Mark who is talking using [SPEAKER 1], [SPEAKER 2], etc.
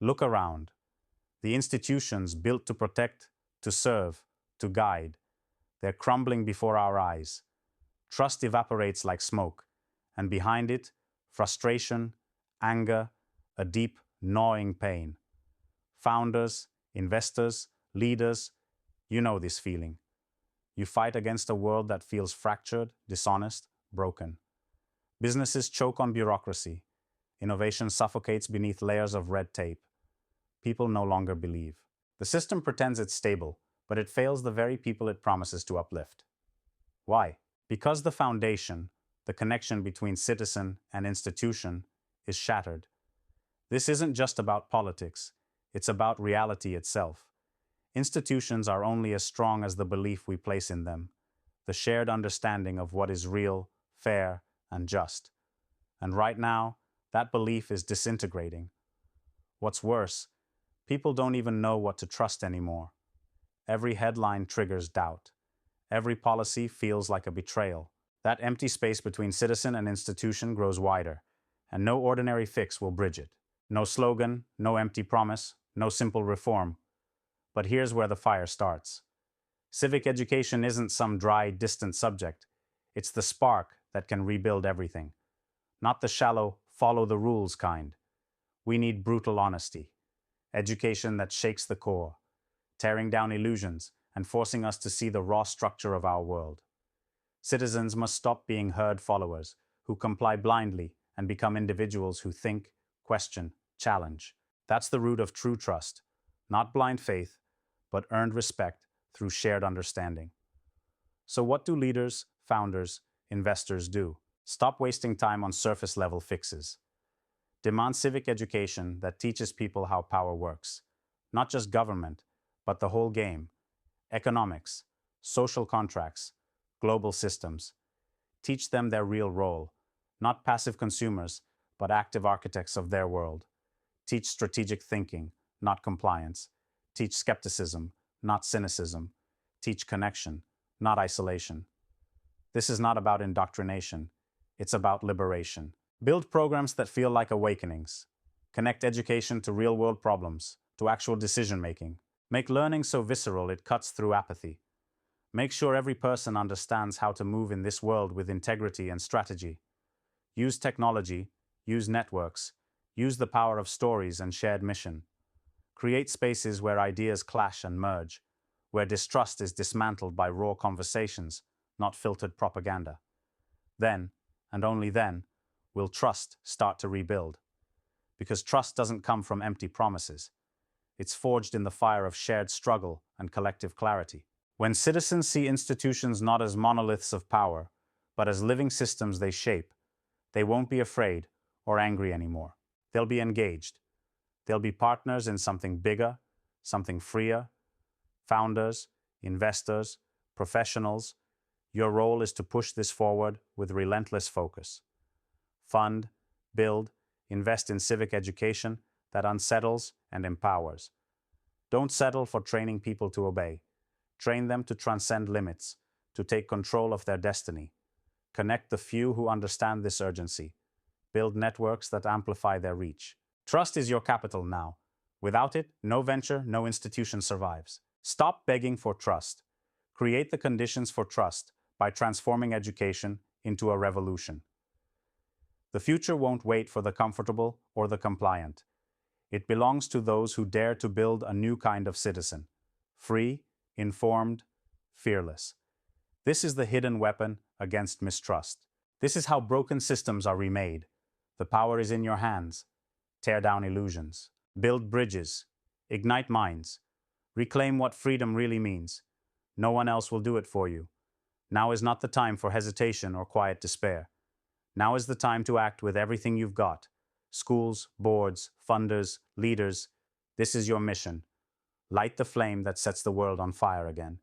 [SPEAKER 1] Look around. The institutions built to protect, to serve, to guide, they're crumbling before our eyes. Trust evaporates like smoke, and behind it, frustration, anger, a deep, gnawing pain. Founders, investors, leaders, you know this feeling. You fight against a world that feels fractured, dishonest, broken. Businesses choke on bureaucracy. Innovation suffocates beneath layers of red tape. People no longer believe. The system pretends it's stable, but it fails the very people it promises to uplift. Why? Because the foundation, the connection between citizen and institution, is shattered. This isn't just about politics, it's about reality itself. Institutions are only as strong as the belief we place in them, the shared understanding of what is real, fair, and just. And right now, that belief is disintegrating. What's worse, people don't even know what to trust anymore. Every headline triggers doubt. Every policy feels like a betrayal. That empty space between citizen and institution grows wider, and no ordinary fix will bridge it. No slogan, no empty promise, no simple reform. But here's where the fire starts. Civic education isn't some dry, distant subject. It's the spark that can rebuild everything. Not the shallow, follow the rules kind. We need brutal honesty. Education that shakes the core, tearing down illusions and forcing us to see the raw structure of our world. Citizens must stop being herd followers who comply blindly and become individuals who think, question, challenge. That's the root of true trust, not blind faith, but earned respect through shared understanding. So what do leaders, founders, investors do? Stop wasting time on surface-level fixes. Demand civic education that teaches people how power works. Not just government, but the whole game. Economics, social contracts, global systems. Teach them their real role, not passive consumers, but active architects of their world. Teach strategic thinking, not compliance. Teach skepticism, not cynicism. Teach connection, not isolation. This is not about indoctrination. It's about liberation. Build programs that feel like awakenings. Connect education to real-world problems, to actual decision-making. Make learning so visceral it cuts through apathy. Make sure every person understands how to move in this world with integrity and strategy. Use technology, use networks, use the power of stories and shared mission. Create spaces where ideas clash and merge, where distrust is dismantled by raw conversations, not filtered propaganda. Then, and only then, will trust start to rebuild. Because trust doesn't come from empty promises. It's forged in the fire of shared struggle and collective clarity. When citizens see institutions not as monoliths of power, but as living systems they shape, they won't be afraid or angry anymore. They'll be engaged. They'll be partners in something bigger, something freer. Founders, investors, professionals, your role is to push this forward with relentless focus. Fund, build, invest in civic education that unsettles and empowers. Don't settle for training people to obey. Train them to transcend limits, to take control of their destiny. Connect the few who understand this urgency. Build networks that amplify their reach. Trust is your capital now. Without it, no venture, no institution survives. Stop begging for trust. Create the conditions for trust by transforming education into a revolution. The future won't wait for the comfortable or the compliant. It belongs to those who dare to build a new kind of citizen. Free, informed, fearless. This is the hidden weapon against mistrust. This is how broken systems are remade. The power is in your hands. Tear down illusions. Build bridges. Ignite minds. Reclaim what freedom really means. No one else will do it for you. Now is not the time for hesitation or quiet despair. Now is the time to act with everything you've got. Schools, boards, funders, leaders, this is your mission. Light the flame that sets the world on fire again.